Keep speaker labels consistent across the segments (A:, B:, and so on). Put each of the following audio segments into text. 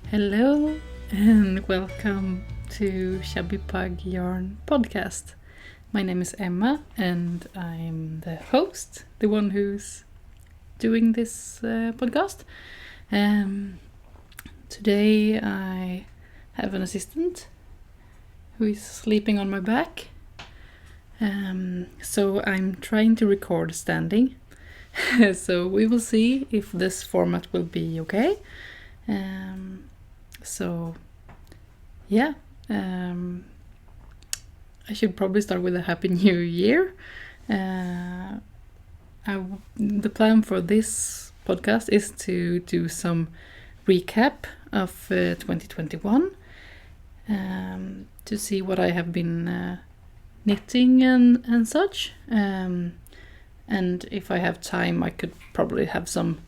A: Hello and welcome to Chubby Pug Yarn podcast. My name is Emma and I'm the host, the one who's doing this podcast. Today I have an assistant who is sleeping on my back. So I'm trying to record standing. So we will see if this format will be okay. I should probably start with a Happy New Year. The plan for this podcast is to do some recap of 2021, to see what I have been knitting and such. And if I have time, I could probably have some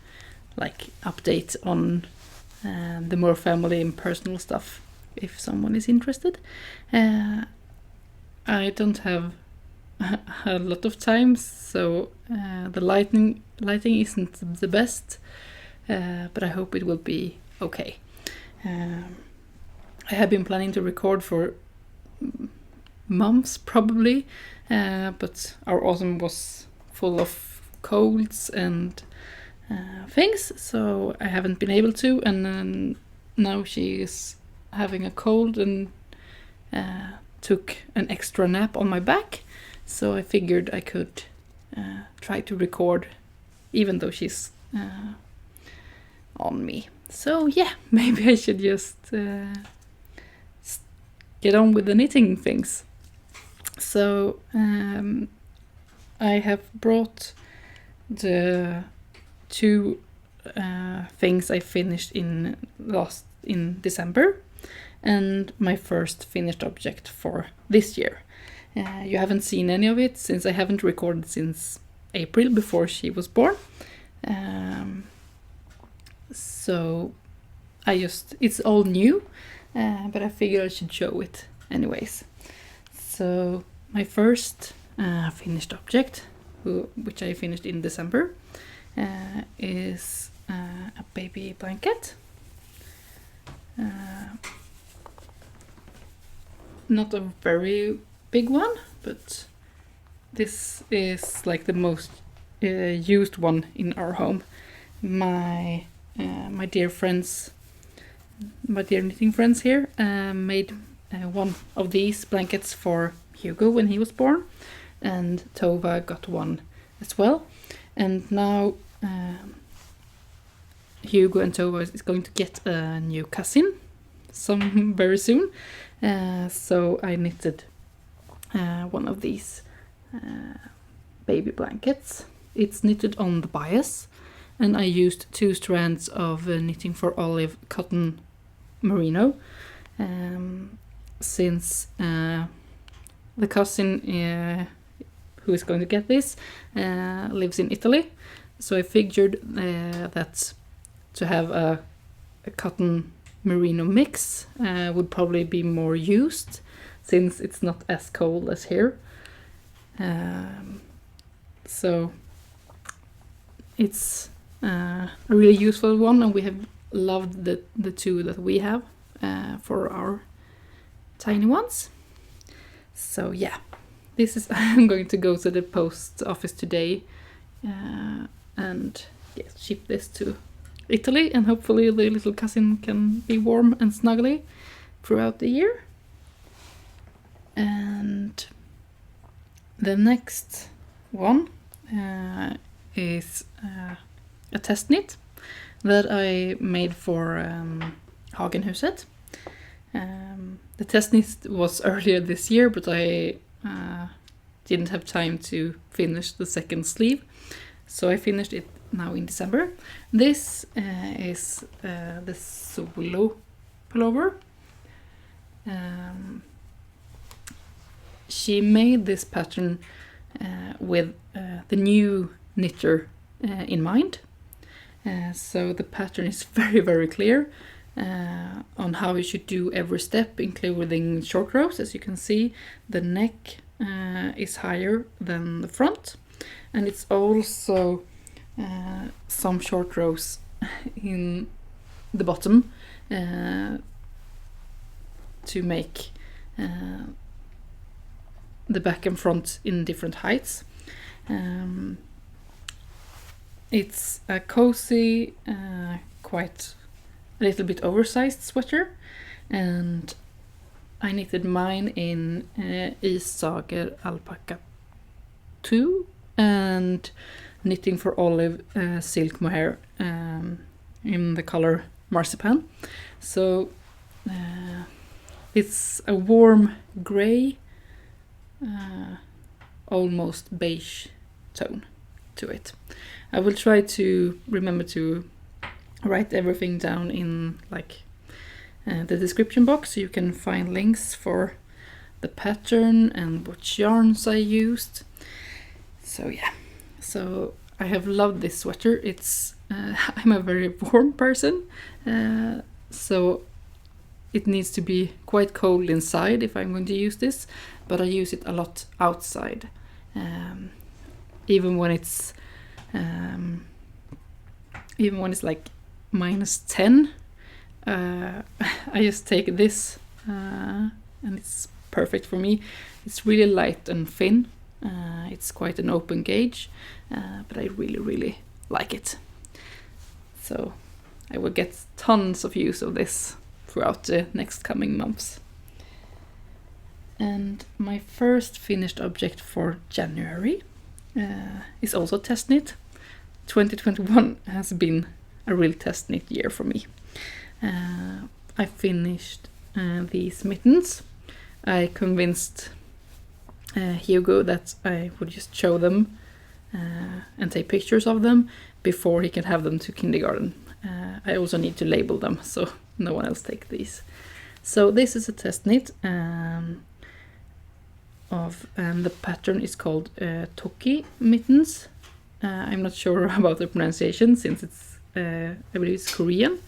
A: updates on the more family and personal stuff if someone is interested. I don't have a lot of time, so the lighting isn't the best, but I hope it will be okay. I have been planning to record for months probably, but our autumn was full of colds and things, so I haven't been able to, and then now she is having a cold and took an extra nap on my back, so I figured I could try to record even though she's on me. So yeah, maybe I should just get on with the knitting things. So I have brought the two things I finished in December, and my first finished object for this year. You haven't seen any of it since I haven't recorded since April, before she was born. So it's all new, but I figured I should show it anyways. So my first finished object, which I finished in December, is a baby blanket. Not a very big one, but this is like the most used one in our home. My dear knitting friends here made one of these blankets for Hugo when he was born, and Tova got one as well. And now Hugo and Tova is going to get a new cousin very soon. So I knitted one of these baby blankets. It's knitted on the bias, and I used 2 strands of knitting for olive cotton merino, since the cousin who is going to get this lives in Italy. So I figured that to have a cotton merino mix would probably be more used, since it's not as cold as here. So it's a really useful one, and we have loved the two that we have for our tiny ones. So yeah, I'm going to go to the post office today and ship this to Italy, and hopefully the little cousin can be warm and snuggly throughout the year. And the next one is a test knit that I made for Hagenhuset. The test knit was earlier this year, but I didn't have time to finish the second sleeve, so I finished it now in December. This is the solo pullover. She made this pattern with the new knitter in mind. So the pattern is very, very clear on how you should do every step, including short rows. As you can see, the neck is higher than the front, and it's also some short rows in the bottom to make the back and front in different heights. It's a cozy, quite a little bit oversized sweater, and I knitted mine in Isager Alpaca 2 and Knitting for Olive silk mohair in the color marzipan. So it's a warm grey, almost beige tone to it. I will try to remember to write everything down in like the description box, so you can find links for the pattern and what yarns I used. So yeah, so I have loved this sweater. It's I'm a very warm person, so it needs to be quite cold inside if I'm going to use this, but I use it a lot outside, even when it's like -10. I just take this and it's perfect for me. It's really light and thin. It's quite an open gauge, but I really like it. So I will get tons of use of this throughout the next coming months. And my first finished object for January is also test knit. 2021 has been a real test knit year for me. I finished these mittens. I convinced Hugo that I would just show them and take pictures of them before he can have them to kindergarten. I also need to label them so no one else take these. So this is a test knit and the pattern is called Tokki mittens. I'm not sure about the pronunciation since it's I believe it's Korean,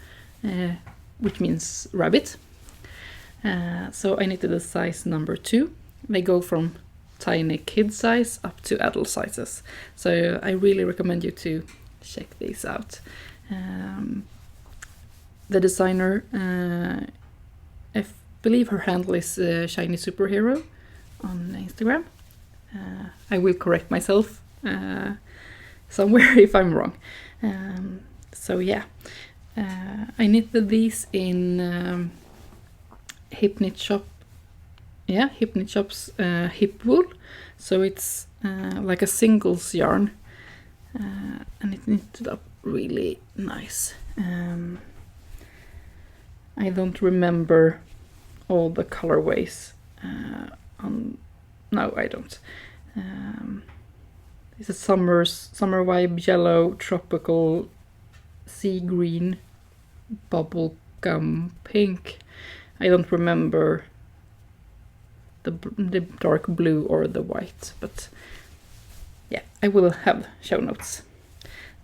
A: which means rabbit. So I knitted the size number 2. They go from tiny kid size up to adult sizes. So I really recommend you to check these out. The designer, I believe her handle is ShinySuperHero on Instagram. I will correct myself somewhere if I'm wrong. So yeah, I knitted these in HipKnitShop. Yeah, HipKnitShop's hip wool. So it's like a singles yarn, and it knitted up really nice. I don't remember all the colorways. No, I don't. It's a summer vibe yellow, tropical, sea green, bubblegum pink. I don't remember the dark blue or the white, but yeah, I will have show notes.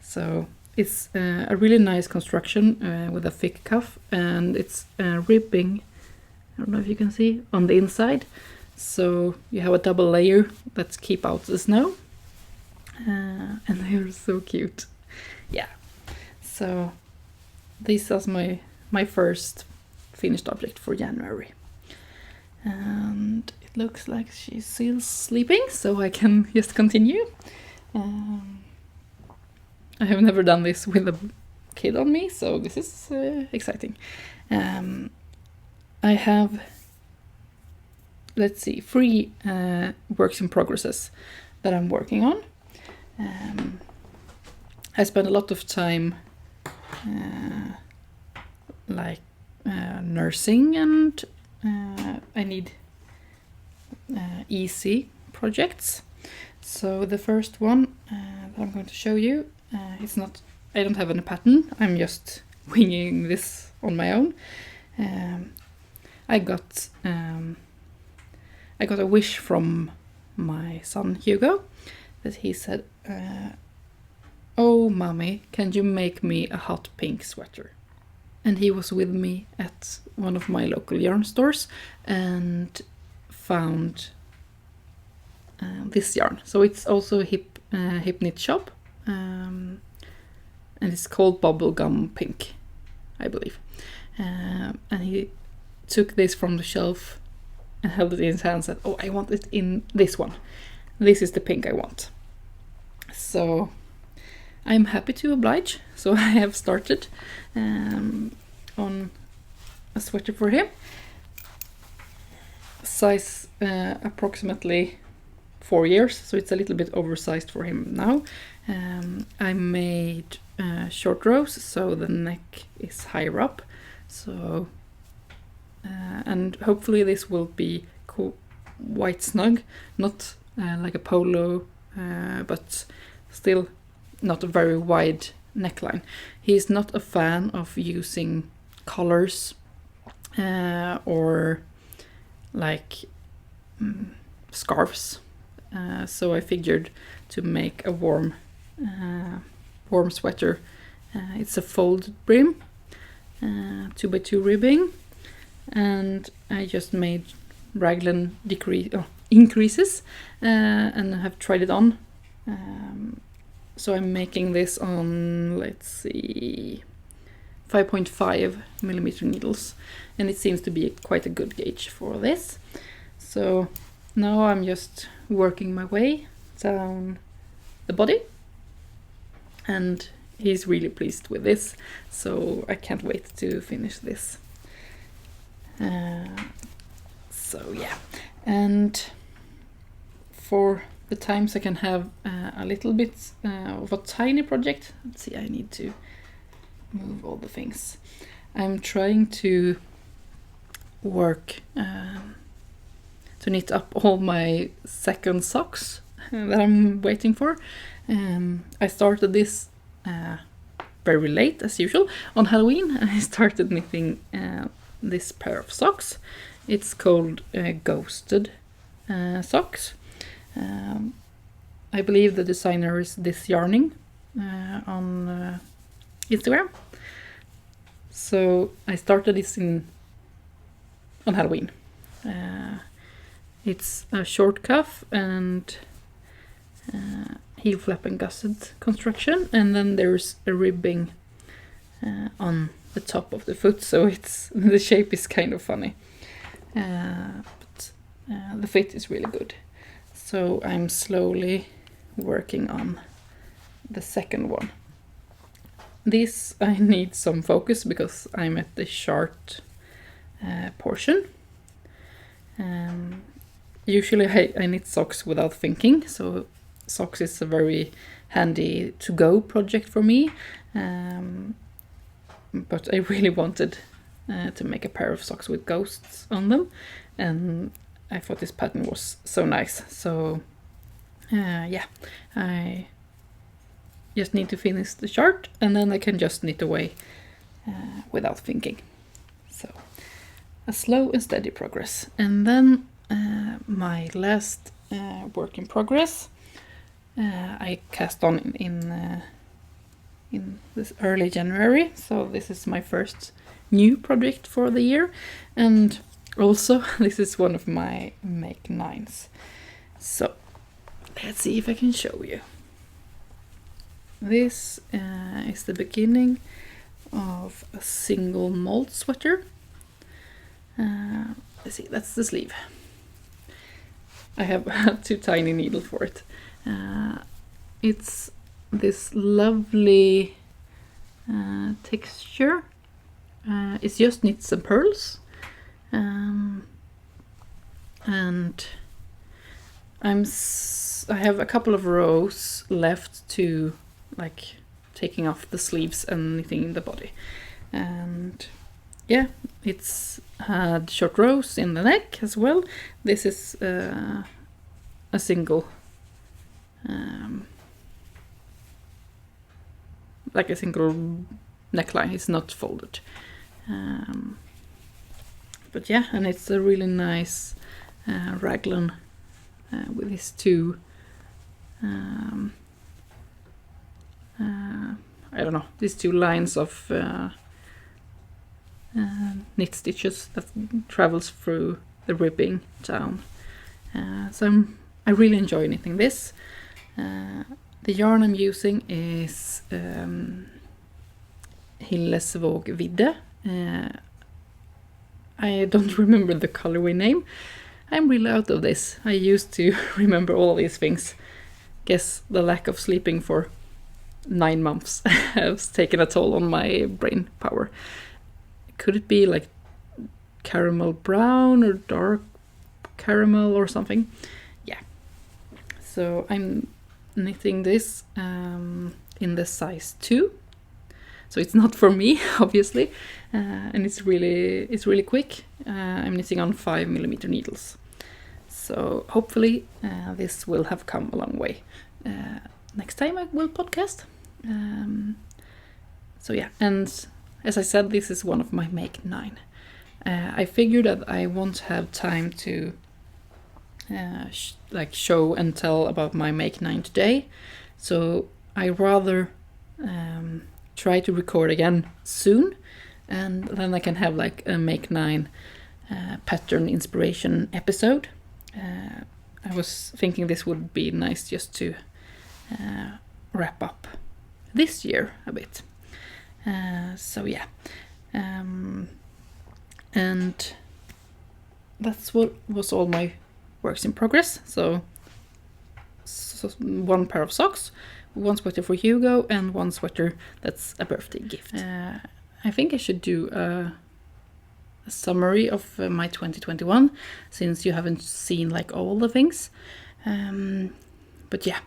A: So it's a really nice construction with a thick cuff, and it's ribbing, I don't know if you can see, on the inside. So you have a double layer that keep out the snow, and they're so cute. Yeah, so this is my first finished object for January. And it looks like she's still sleeping, so I can just continue. I have never done this with a kid on me, so this is exciting. I have, let's see, 3 works in progresses that I'm working on. I spend a lot of time nursing, and I need easy projects. So the first one that I'm going to show you, I don't have any pattern, I'm just winging this on my own. I got a wish from my son Hugo that he said, "Oh mommy, can you make me a hot pink sweater?" And he was with me at one of my local yarn stores and found this yarn. So it's also a HipKnitShop, and it's called Bubblegum Pink, I believe. and he took this from the shelf and held it in his hand and said, "Oh, I want it in this one. This is the pink I want." So I'm happy to oblige. So I have started on a sweater for him. Size approximately 4 years, so it's a little bit oversized for him now. I made short rows, so the neck is higher up. So and hopefully this will be quite snug, not like a polo, but still not a very wide neckline. He's not a fan of using collars or like scarves, so I figured to make a warm sweater. It's a folded brim, 2x2 ribbing, and I just made raglan increases and have tried it on. So I'm making this on, let's see, 5.5 millimeter needles, and it seems to be quite a good gauge for this. So now I'm just working my way down the body, and he's really pleased with this, so I can't wait to finish this. So yeah, and for the times I can have a little bit of a tiny project. Let's see, I need to move all the things. I'm trying to work to knit up all my second socks that I'm waiting for. I started this very late as usual on Halloween, and I started knitting this pair of socks. It's called Ghosted socks. I believe the designer is This Yarning on Instagram. So I started this on Halloween. It's a short cuff and heel flap and gusset construction, and then there's a ribbing on the top of the foot, so the shape is kind of funny, but the fit is really good. So I'm slowly working on the second one. This I need some focus because I'm at the short portion. Usually I knit socks without thinking, so socks is a very handy to-go project for me. But I really wanted to make a pair of socks with ghosts on them, and I thought this pattern was so nice. So yeah, I just need to finish the chart, and then I can just knit away without thinking. So a slow and steady progress. And then my last work in progress, I cast on in this early January, so this is my first new project for the year, and also this is one of my make 9s. So let's see if I can show you. This is the beginning of a single Malt sweater. Let's see, that's the sleeve. I have too tiny needle for it. It's this lovely texture. It's just knits and pearls, and I have a couple of rows left to like taking off the sleeves and knitting in the body. And yeah, it's had short rows in the neck as well. This is a single like a single neckline. It's not folded, but yeah, and it's a really nice raglan with these two I don't know, these two lines of knit stitches that travels through the ribbing down. So I really enjoy knitting this. The yarn I'm using is Hillesvåg Vidde. I don't remember the colorway name. I'm really out of this. I used to remember all these things. Guess the lack of sleeping for 9 months has taken a toll on my brain power. Could it be like caramel brown or dark caramel or something? Yeah. So I'm knitting this in the size 2. So it's not for me, obviously, and it's really quick. I'm knitting on 5mm needles. So hopefully this will have come a long way. Next time I will podcast. So yeah, and as I said, this is one of my Make 9. I figured that I won't have time to show and tell about my Make 9 today, so I rather try to record again soon, and then I can have like a Make 9 pattern inspiration episode. I was thinking this would be nice just to wrap up this year a bit. So yeah, and that's what was all my works in progress. So 1 pair of socks, 1 sweater for Hugo, and 1 sweater that's a birthday gift. I think I should do a summary of my 2021, since you haven't seen like all the things. But yeah,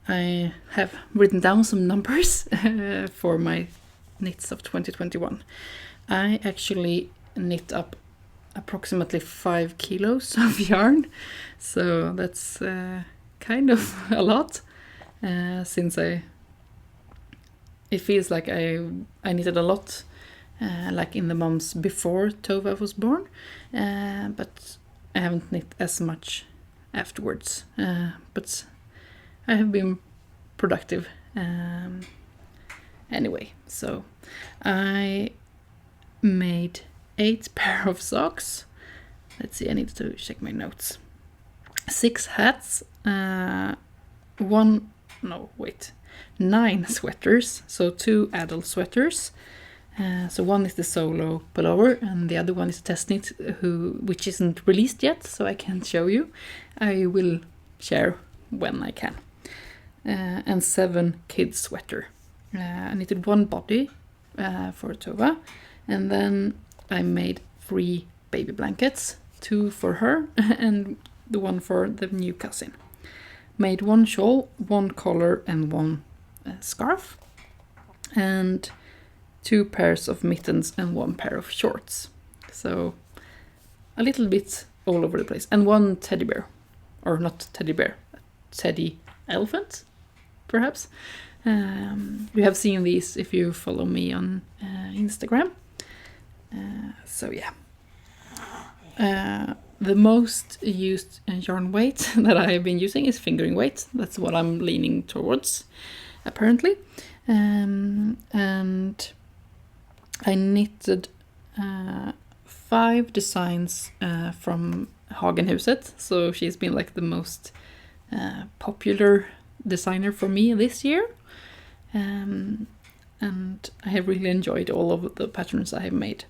A: I have written down some numbers for my knits of 2021. I actually knit up approximately 5 kilos of yarn, so that's kind of a lot, since it feels like I knitted a lot like in the months before Tova was born, but I haven't knit as much afterwards, but I have been productive anyway. So I made 8 pair of socks. Let's see, I need to check my notes. 6 hats, 9 sweaters, so 2 adult sweaters. So one is the solo pullover, and the other one is a test knit, which isn't released yet, so I can't show you. I will share when I can. And 7 kids sweater. I knitted 1 body for Tova, and then I made 3 baby blankets, 2 for her and the 1 for the new cousin. Made 1 shawl, 1 collar, and 1 scarf, and 2 pairs of mittens and 1 pair of shorts. So a little bit all over the place. And 1 teddy bear, or not teddy bear, teddy elephant, perhaps. You have seen these if you follow me on Instagram. So yeah. The most used yarn weight that I have been using is fingering weight. That's what I'm leaning towards, apparently. And I knitted 5 designs from Hagenhuset. So she's been like the most popular designer for me this year. And I have really enjoyed all of the patterns I have made.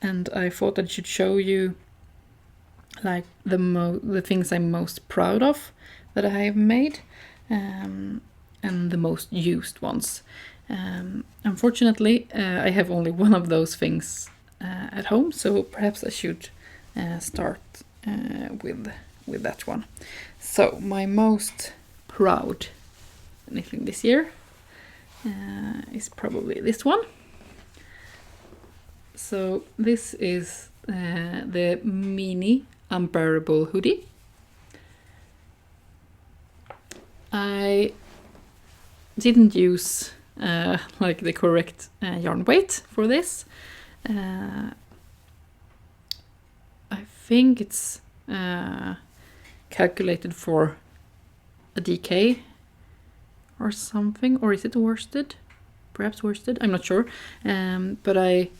A: And I thought I should show you like the things I'm most proud of that I have made, and the most used ones. Unfortunately, I have only one of those things at home, so perhaps I should start with that one. So my most proud knitting this year is probably this one. So this is the mini Unbearable hoodie. I didn't use like the correct yarn weight for this. I think it's calculated for a DK or something, or is it worsted? Perhaps worsted, I'm not sure. But I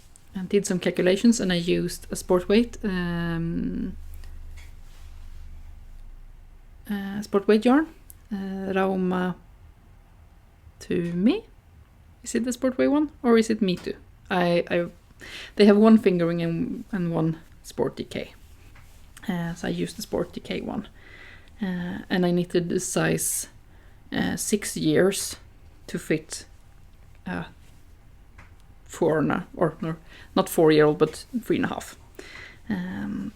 A: did some calculations and I used a sport weight yarn, Rauma to me. Is it the sport weight one or is it me too? I They have one fingering and one sport decay. So I used the sport decay one. And I knitted the size 6 years to fit 4-year-old, but 3.5.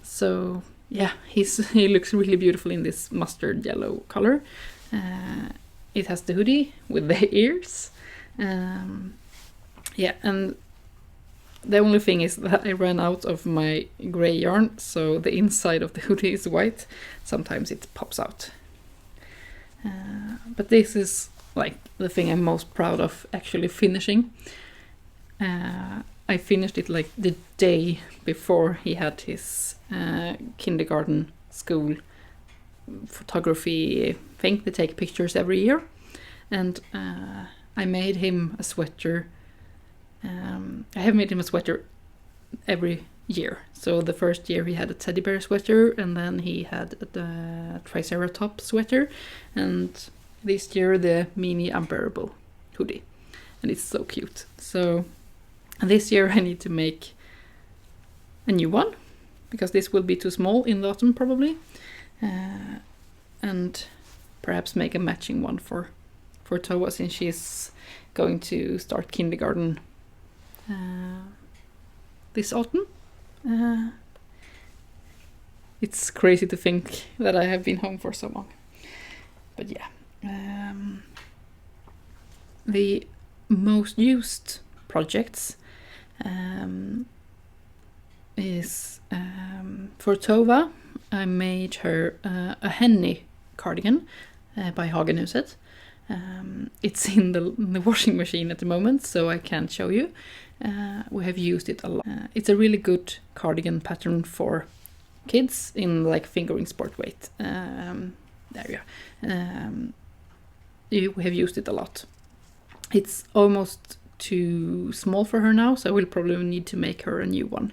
A: So yeah, he looks really beautiful in this mustard yellow color. It has the hoodie with the ears. Yeah, and the only thing is that I ran out of my gray yarn, so the inside of the hoodie is white. Sometimes it pops out. But this is like the thing I'm most proud of actually finishing. I finished it like the day before he had his kindergarten school photography thing. They take pictures every year, and I made him a sweater. I have made him a sweater every year. So the first year he had a teddy bear sweater, and then he had the triceratop sweater, and this year the mini Unbearable hoodie, and it's so cute. So this year I need to make a new one, because this will be too small in the autumn probably, and perhaps make a matching one for Tova, since she's going to start kindergarten this autumn. It's crazy to think that I have been home for so long. But yeah, the most used projects is for Tova. I made her a Henny cardigan by Hagenhuset. It's in the washing machine at the moment, so I can't show you. We have used it a lot. It's a really good cardigan pattern for kids in like fingering sport weight area. We have used it a lot. It's almost too small for her now, so I will probably need to make her a new one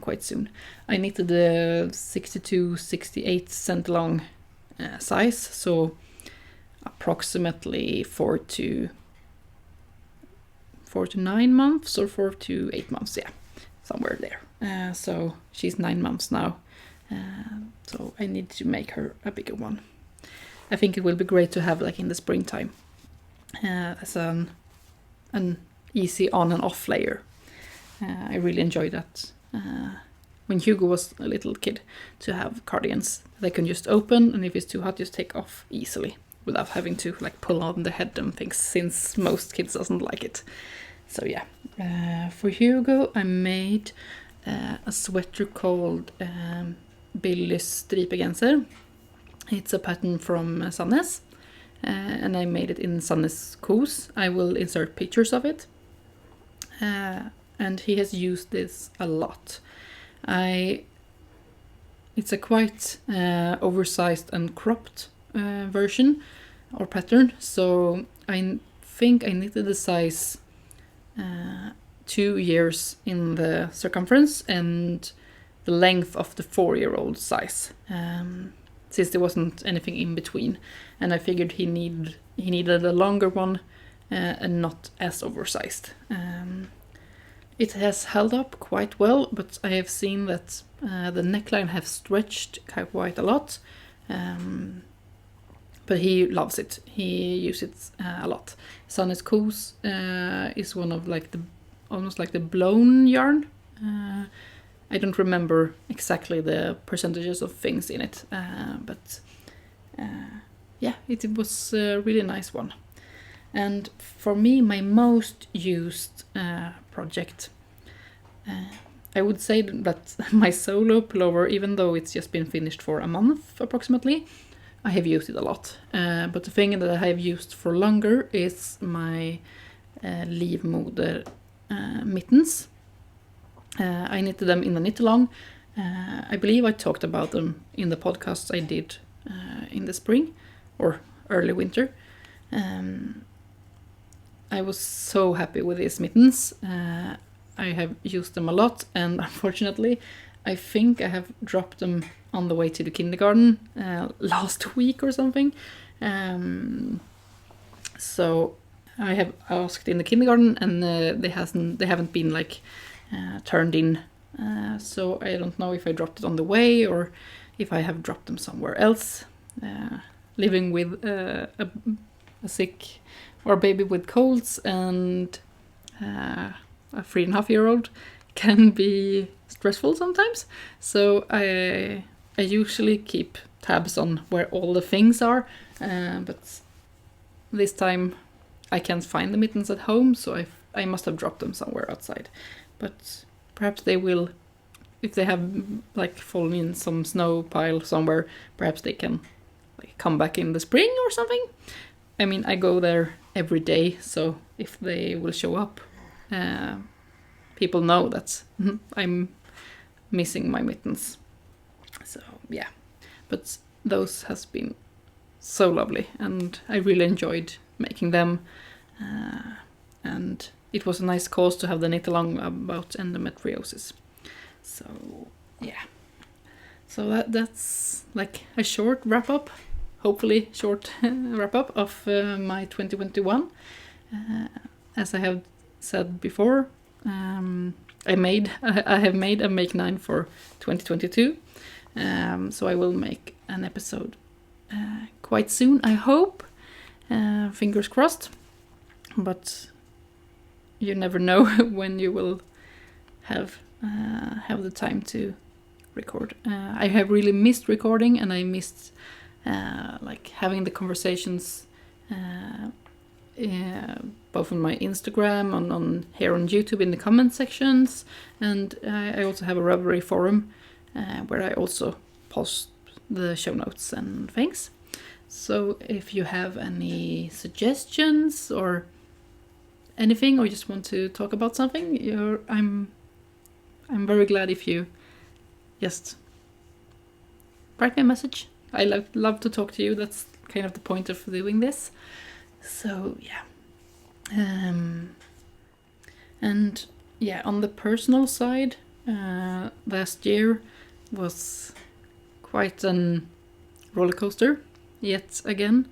A: quite soon. I knitted the 62-68 cent long size, so approximately 4 to 9 months, or 4 to 8 months, yeah, somewhere there. So she's 9 months now, so I need to make her a bigger one. I think it will be great to have like in the springtime as an easy on and off layer. I really enjoyed that when Hugo was a little kid, to have cardigans they can just open, and if it's too hot just take off easily without having to like pull on the head and things, since most kids doesn't like it. So yeah, for Hugo I made a sweater called Billy's Stripegenser. It's a pattern from Sandnes, and I made it in Sandnes Kos. I will insert pictures of it. And he has used this a lot. It's a quite oversized and cropped version or pattern, so I think I knitted the size 2 years in the circumference and the length of the 4-year-old size, since there wasn't anything in between, and I figured he needed a longer one and not as oversized. It has held up quite well, but I have seen that the neckline have stretched quite a lot. But he loves it. He uses it a lot. Sandnes Kos is one of like almost like the blown yarn. I don't remember exactly the percentages of things in it, but yeah, it was a really nice one. And for me, my most used project, I would say that my solo pullover, even though it's just been finished for a month approximately, I have used it a lot. But the thing that I have used for longer is my Livmoder mittens. I knitted them in the knit-along. I believe I talked about them in the podcasts I did in the spring or early winter. I was so happy with these mittens. I have used them a lot, and unfortunately I think I have dropped them on the way to the kindergarten last week or something. So I have asked in the kindergarten, and they haven't been like turned in. So I don't know if I dropped it on the way or if I have dropped them somewhere else. Living with a sick or baby with colds and a 3.5-year-old can be stressful sometimes. So I usually keep tabs on where all the things are, but this time I can't find the mittens at home, so I must have dropped them somewhere outside. But perhaps they will, if they have like fallen in some snow pile somewhere, perhaps they can like come back in the spring or something. I mean, I go there every day, so if they will show up, people know that I'm missing my mittens. So yeah, but those has been so lovely, and I really enjoyed making them. And it was a nice cause to have the knit along about endometriosis. So yeah, so that's like a short wrap up, hopefully short wrap up of my 2021. As I have said before, I have made a Make 9 for 2022. So I will make an episode quite soon, I hope. Fingers crossed. But you never know when you will have the time to record. I have really missed recording, and I missed like having the conversations both on my Instagram, on here on YouTube in the comment sections, and I also have a Ravelry forum where I also post the show notes and things. So if you have any suggestions or anything, or just want to talk about something, I'm very glad if you just write me a message. I love to talk to you. That's kind of the point of doing this. So yeah. And yeah, on the personal side, last year was quite an roller coaster yet again.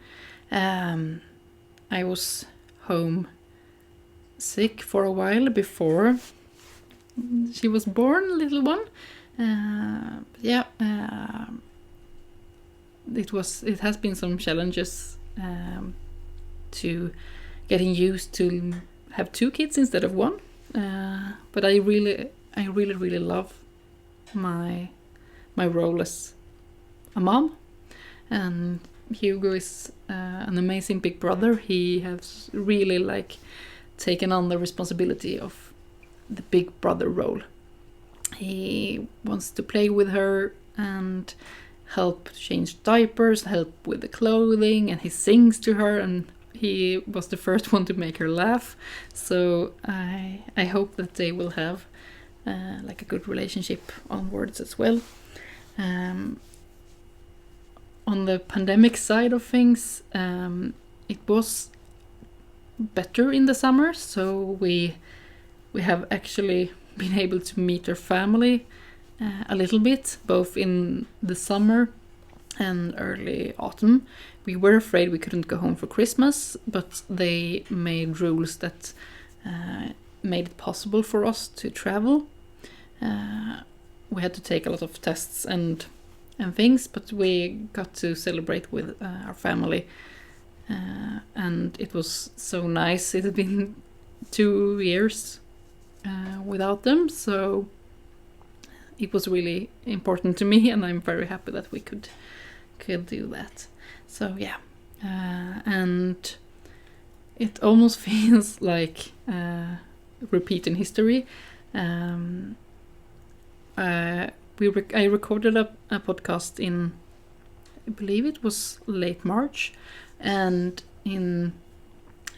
A: I was home sick for a while before she was born, little one. It has been some challenges to getting used to have 2 kids instead of 1. But I really love my role as a mom, and Hugo is an amazing big brother. He has really like taken on the responsibility of the big brother role. He wants to play with her and help change diapers, help with the clothing, and he sings to her, and he was the first one to make her laugh. So I hope that they will have like a good relationship onwards as well. On the pandemic side of things, it was better in the summer, so we have actually been able to meet our family a little bit, both in the summer and early autumn. We were afraid we couldn't go home for Christmas, but they made rules that made it possible for us to travel. We had to take a lot of tests and things, but we got to celebrate with our family, and it was so nice. It had been 2 years without them, so it was really important to me, and I'm very happy that we could do that. So yeah, and it almost feels like repeating history. I recorded a podcast in, I believe it was late March, and in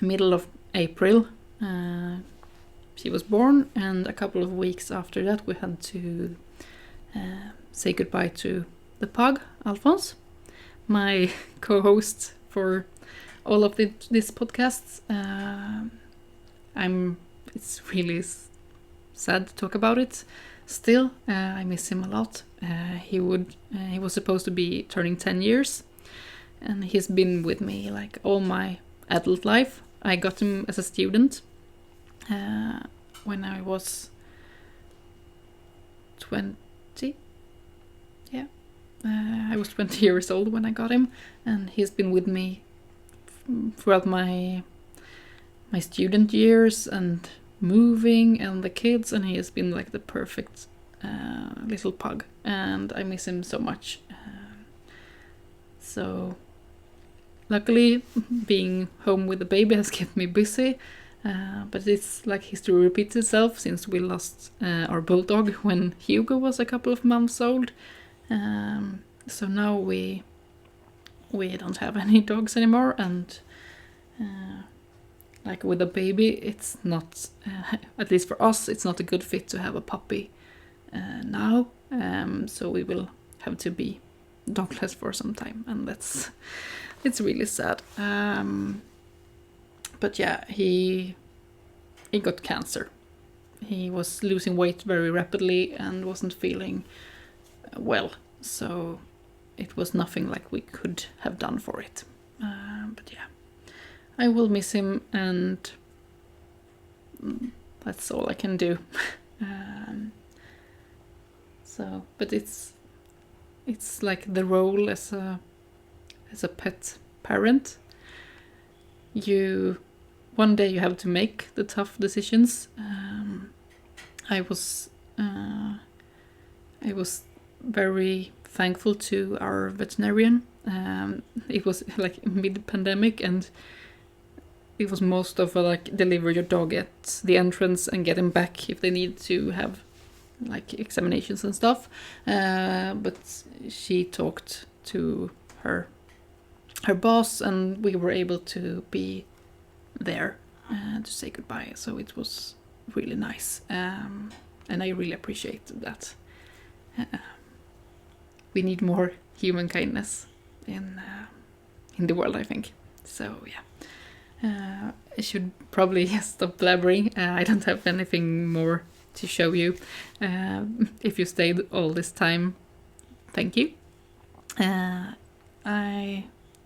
A: middle of April she was born, and a couple of weeks after that we had to say goodbye to the pug, Alphonse, my co-host for all of this podcast. It's really sad to talk about it. Still, I miss him a lot. He was supposed to be turning 10 years, and he's been with me like all my adult life. I got him as a student when I was 20. Yeah, I was 20 years old when I got him, and he's been with me throughout my student years and moving and the kids, and he has been like the perfect little pug, and I miss him so much. So luckily being home with the baby has kept me busy, but it's like history repeats itself since we lost our bulldog when Hugo was a couple of months old. So now we don't have any dogs anymore, and like with a baby, it's not, at least for us, it's not a good fit to have a puppy now. So we will have to be dogless for some time, and it's really sad. But yeah, he got cancer. He was losing weight very rapidly and wasn't feeling well, so it was nothing like we could have done for it. But yeah, I will miss him, and that's all I can do. So, but it's like the role as a pet parent. One day you have to make the tough decisions. I was very thankful to our veterinarian. It was like mid-pandemic, and it was most of like deliver your dog at the entrance and get him back if they need to have like examinations and stuff. But she talked to her boss, and we were able to be there to say goodbye. So it was really nice, and I really appreciate that. We need more human kindness in the world, I think. So yeah, I should probably stop blabbering. I don't have anything more to show you. If you stayed all this time, thank you. I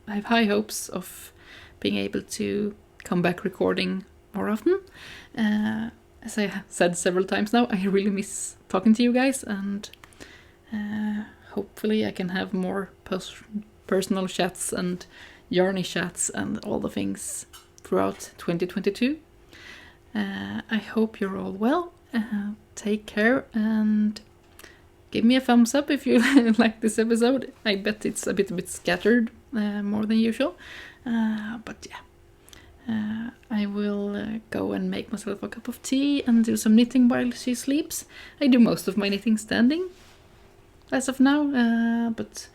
A: have high hopes of being able to come back recording more often. As I have said several times now, I really miss talking to you guys, and hopefully I can have more personal chats and yarny chats and all the things throughout 2022. I hope you're all well. Take care, and give me a thumbs up if you like this episode. I bet it's a bit scattered, more than usual. But yeah, I will go and make myself a cup of tea and do some knitting while she sleeps. I do most of my knitting standing as of now, but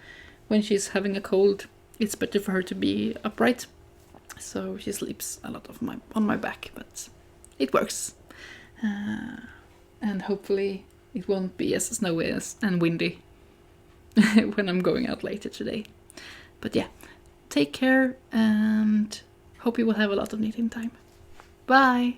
A: when she's having a cold, it's better for her to be upright. So she sleeps a lot on my back, but it works. And hopefully it won't be as snowy and windy when I'm going out later today. But yeah, take care, and hope you will have a lot of knitting time. Bye!